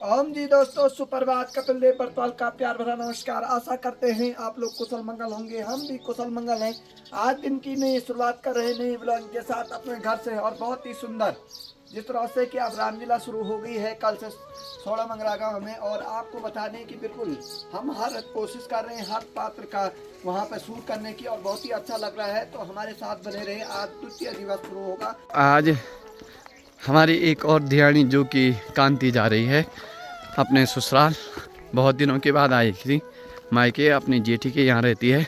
ओम जी दोस्तों, सुप्रभात कपिल बरतवाल का प्यार भरा नमस्कार। आशा करते हैं आप लोग कुशल मंगल होंगे, हम भी कुशल मंगल हैं। आज दिन की नई शुरुआत कर रहे नई ब्लॉग के साथ अपने घर से, और बहुत ही सुंदर जिस तरह से कि अब रामलीला शुरू हो गई है कल से सोड़ा मंगला गाँव में। और आपको बता दें कि बिल्कुल हम हर कोशिश कर रहे हैं हर पात्र का वहाँ पर शूट करने की, और बहुत ही अच्छा लग रहा है। तो हमारे साथ बने रहे। आज द्वितीय दिवस शुरू होगा। आज हमारी एक और ध्यानी जो कि कांति जा रही है अपने ससुराल। बहुत दिनों के बाद आई थी मायके, अपनी जेठी के यहाँ रहती है।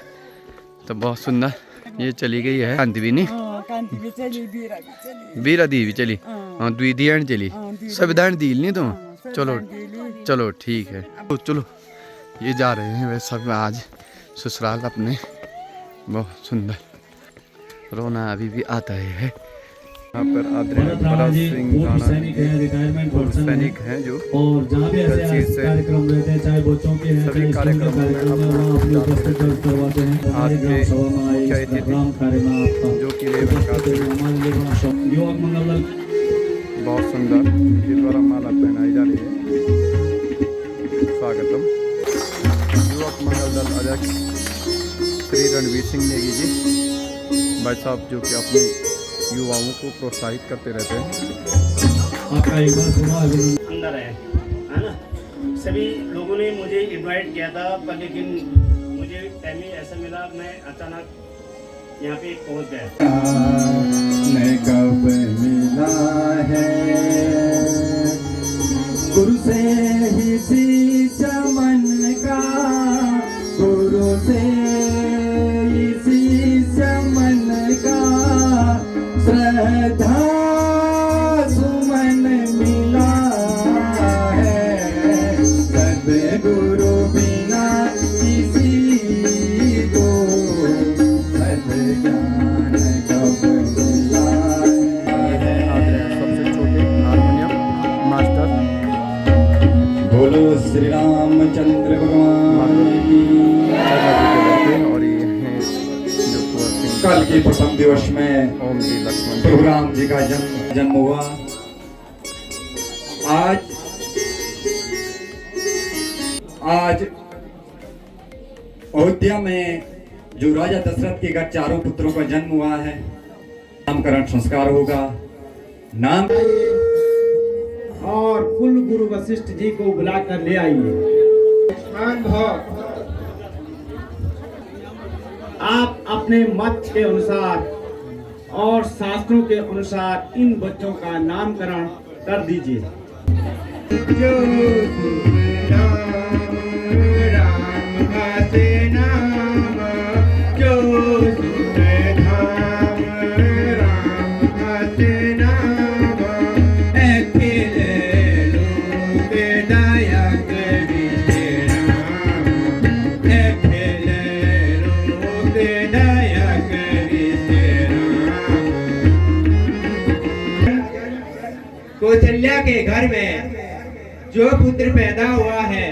तो बहुत सुंदर ये चली गई है कांति भी नहीं, बीरा दी भी चली, हाँ दुई ध्यान चली, संविधान दील नहीं तुम। चलो चलो ठीक है, तो चलो ये जा रहे हैं वे सब आज ससुराल अपने। बहुत सुंदर रोना अभी भी आता है। यहाँ पर आदरणीय भरत सिंह सैनिक हैं जो और जहाँ भी ऐसे कार्यक्रम रहते हैं, चाहे बच्चों के हैं, सभी कार्यक्रम में अपने उपस्थित करवाते हैं। आज के मुख्य अतिथि जो कि युवक मंगल दल बहुत सुंदर के द्वारा माला पहनाई जा रही है। स्वागतम युवक मंगल दल अध्यक्ष श्री रणवीर सिंह नेगी जी, भाई साहब जो कि अपनी युवाओं को प्रोत्साहित करते रहते हैं। आपका एक बार थोड़ा अंदर है ना। सभी लोगों ने मुझे इनवाइट किया था, पर लेकिन मुझे टाइम ही ऐसा मिला, मैं अचानक यहाँ पे पहुँच गया। कब मिला है गुरु से ही शीश मन का, गुरु से ही शीश मन का, श्रद्धा सुमन मिला है। सद्गुरु बिना किसी को सद्ज्ञान कब मिला है। सबसे छोटे हारमोनियम मास्टर बोलो श्री रामचंद्र भगवान की। और ये हैं जो कुंवर सिंह। कल के प्रथम दिवस में ओम जी लक्ष्मण प्रभु राम जी का जन्म हुआ। आज अयोध्या में जो राजा दशरथ के घर चारों पुत्रों का जन्म हुआ है, नामकरण संस्कार होगा। नाम और कुल गुरु वशिष्ठ जी को बुलाकर ले आइए। आप अपने मत के अनुसार और शास्त्रों के अनुसार इन बच्चों का नामकरण कर दीजिए। कौशल्या के घर में जो पुत्र पैदा हुआ है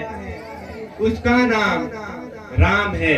उसका नाम राम है।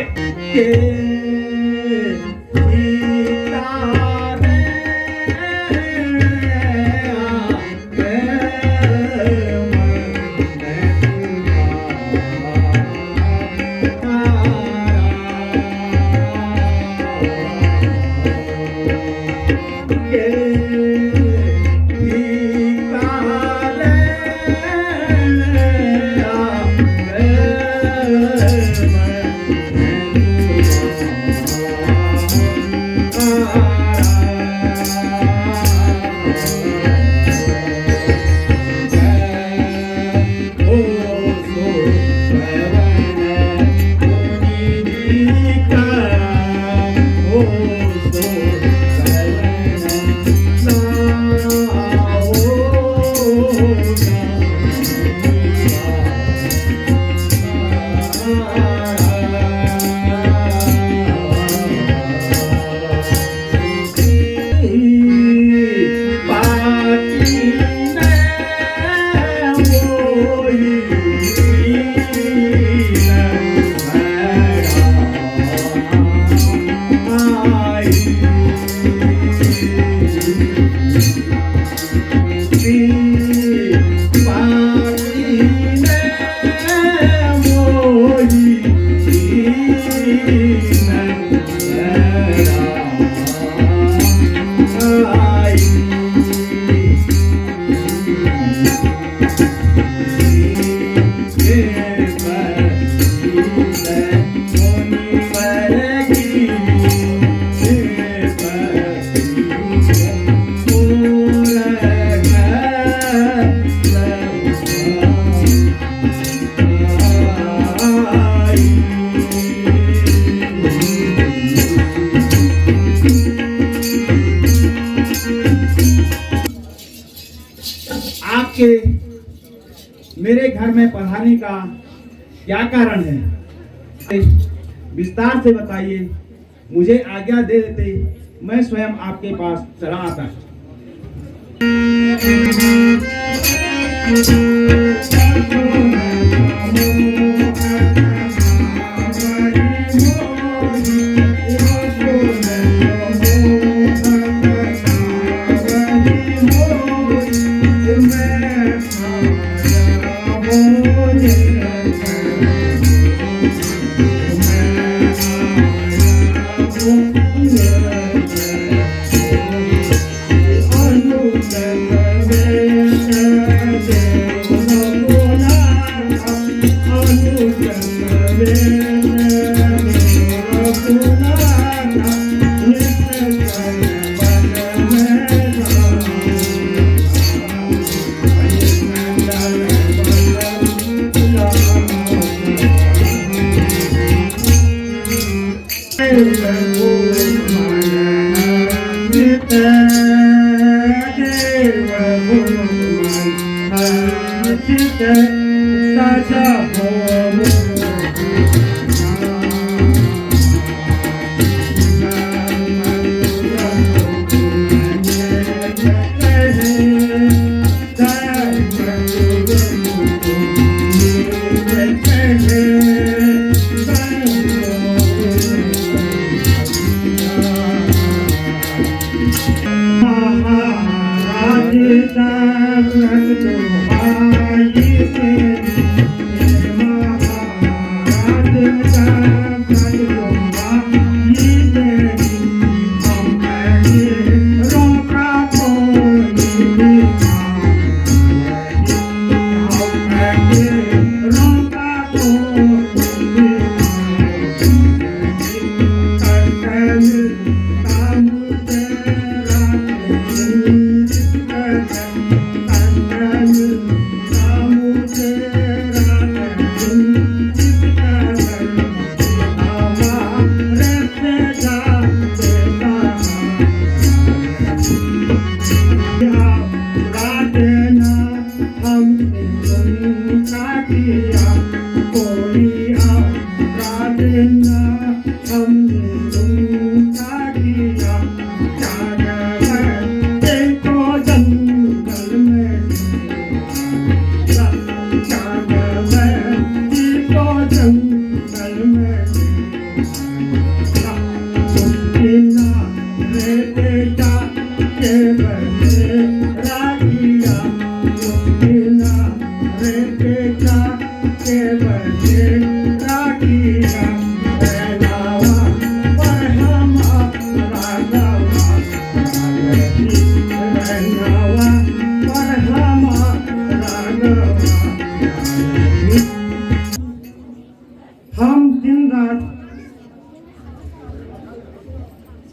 आपके मेरे घर में पढ़ाने का क्या कारण है, विस्तार से बताइए। मुझे आज्ञा दे देते, मैं स्वयं आपके पास चला आता।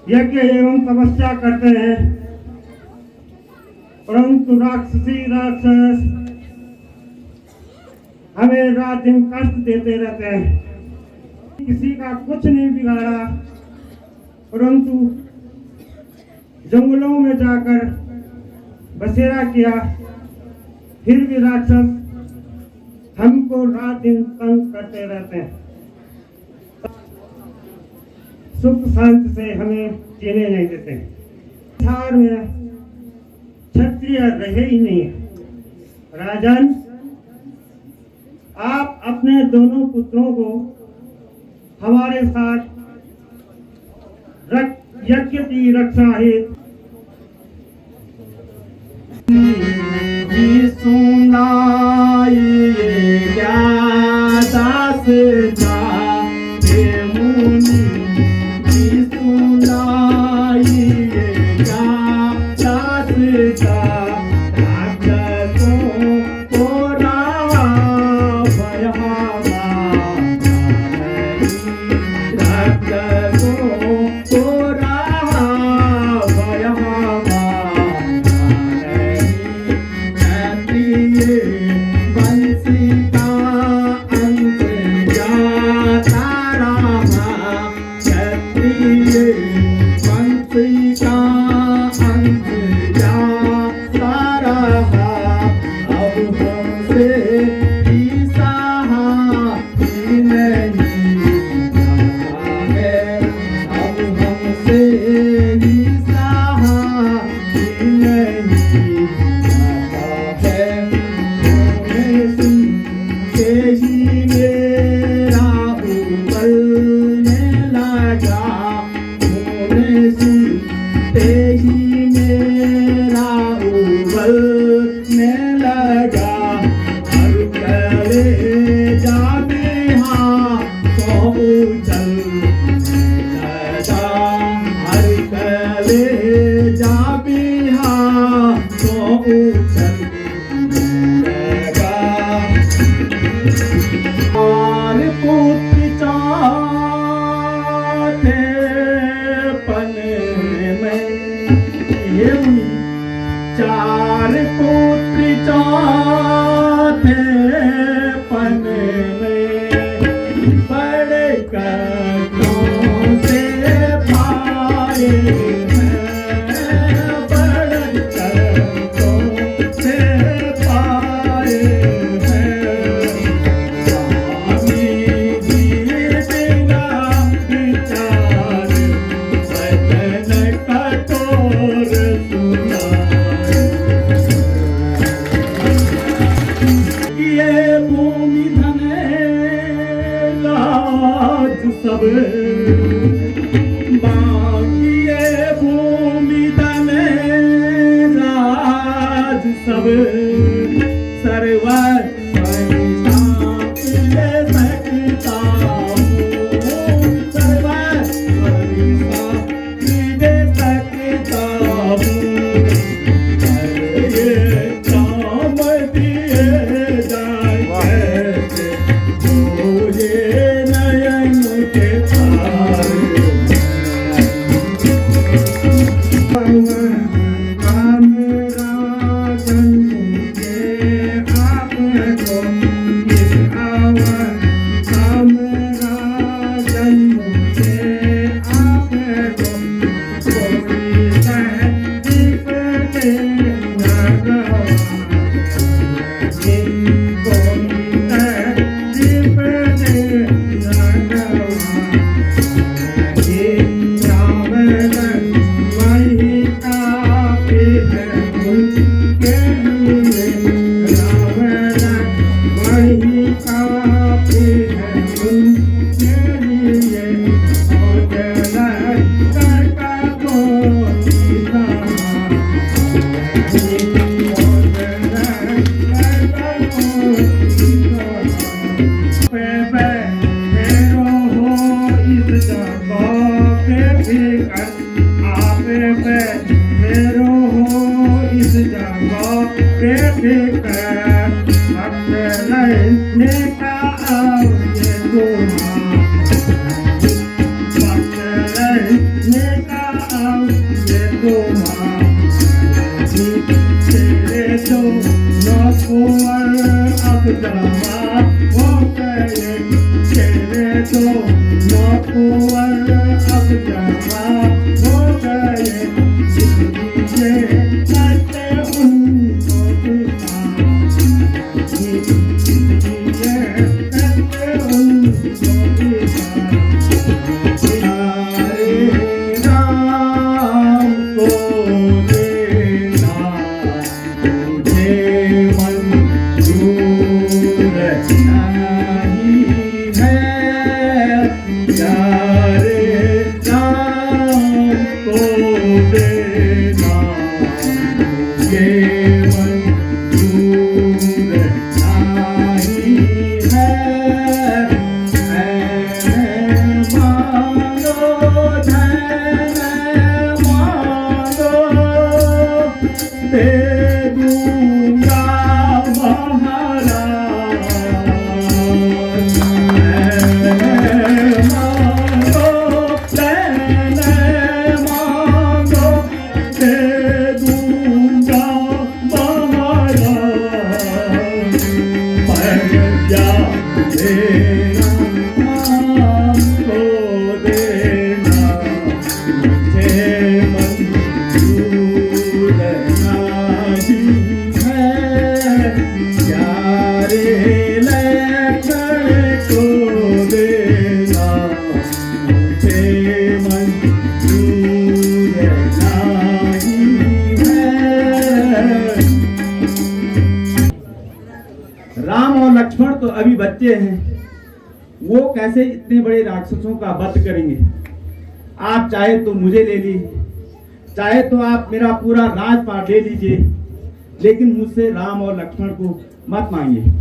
यज्ञ एवं तपस्या करते हैं, परंतु राक्षसी राक्षस हमें रात दिन कष्ट देते रहते हैं। किसी का कुछ नहीं बिगाड़ा, परंतु जंगलों में जाकर बसेरा किया, फिर भी राक्षस हमको रात दिन तंग करते रहते हैं। सुख शांति से हमें जीने नहीं देते। संसार में क्षत्रिय रहे ही नहीं है। राजन, आप अपने दोनों पुत्रों को हमारे साथ यज्ञ की रक्षा हेतु राक्षसों को ये भूमि धन राज सब, बाकी ये भूमि धन राज सब, सर्वर लक्ष्मण तो अभी बच्चे हैं, वो कैसे इतने बड़े राक्षसों का वध करेंगे। आप चाहे तो मुझे ले लीजिए, चाहे तो आप मेरा पूरा राजपाट ले लीजिए, लेकिन मुझसे राम और लक्ष्मण को मत मांगिए।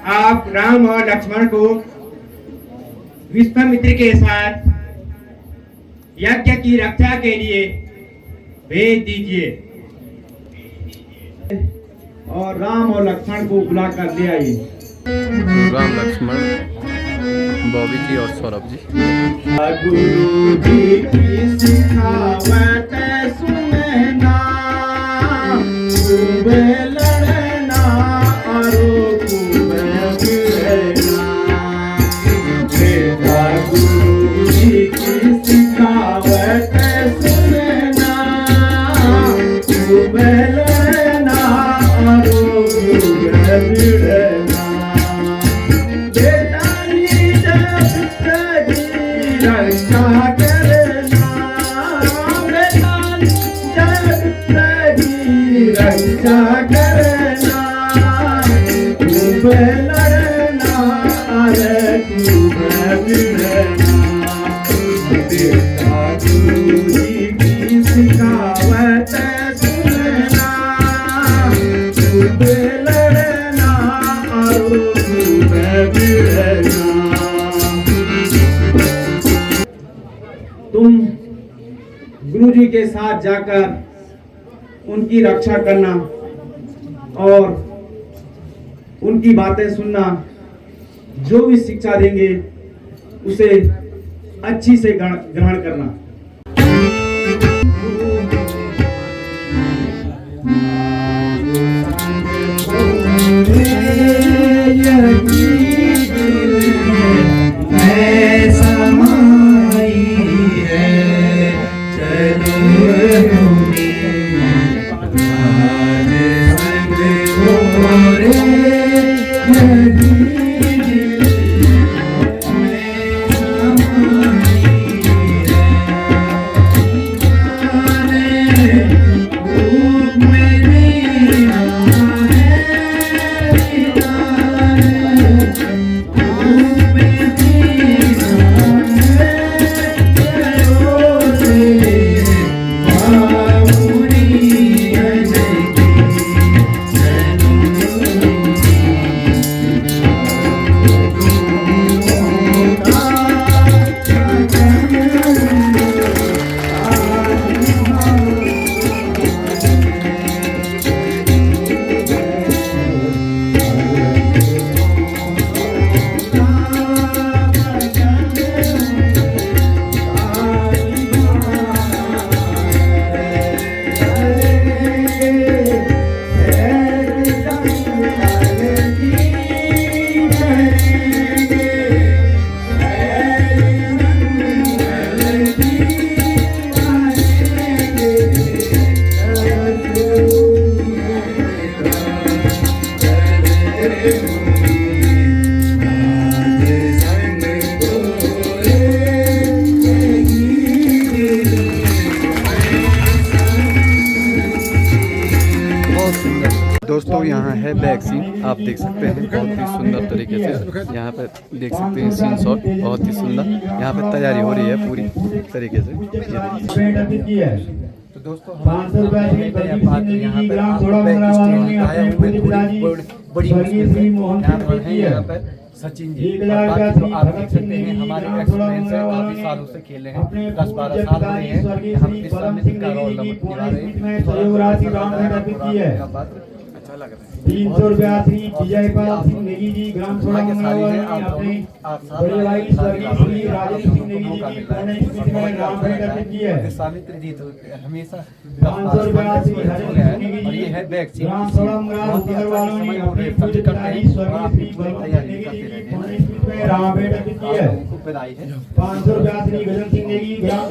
आप राम और लक्ष्मण को विश्वामित्र के साथ यज्ञ की रक्षा के लिए भेज दीजिए। और राम और लक्ष्मण को बुलाकर ले आइए। राम लक्ष्मण, बॉबी जी और सौरभ जी। गुरु जी की सिखावट सुनना, खूब लड़ना और खूब भिड़ना। बेटा गुरु जी की सिखावट सुनना, खूब लड़ना और खूब भिड़ना। बेटा निज पुत्र की रक्षा करना, बेटा निज पुत्र की रक्षा करना। खूब लड़ना अरे खूब भिड़ना। बेटा गुरु जी की सिखावट सुनना, खूब लड़ना और खूब भिड़ना। तुम गुरु जी के साथ जाकर उनकी रक्षा करना और उनकी बातें सुनना, जो भी शिक्षा देंगे उसे अच्छी से ग्रहण करना। दोस्तों यहाँ है बैक सीन, आप देख सकते हैं बहुत ही सुंदर तरीके से। यहाँ पे देख सकते हैं सीन शॉट बहुत ही सुंदर। यहाँ पे तैयारी हो रही है पूरी तरीके से। तो दोस्तों यहाँ पर सचिन जी तो आप देख सकते हैं हमारे एक्सपीरियंस है, काफी सालों से खेले हैं, 10-12 साल हो रहे हैं। हम इस समय जिनका रोल निभा रहे हैं, अच्छा लग रहा है। 300 रुपया श्री विजय पाल सिंह नेगी जी ग्राम सोड़ा मंगलवार अपने बड़े भाई स्वर्गीय श्री राजेश सिंह नेगी जी ने राम भेंट अर्पित की है। सावित्री जी तो हमेशा 500 रुपया श्री हरिश सिंह नेगी जी ये है बैक सीन ग्राम सोड़ा मंगलवार वालों ने अपने पूज्य पिताजी स्वर्गीय श्री बलवंत नेगी जी ने राम भेंट अर्पित की है। 500 रुपया श्री गजन सिंह नेगी ग्राम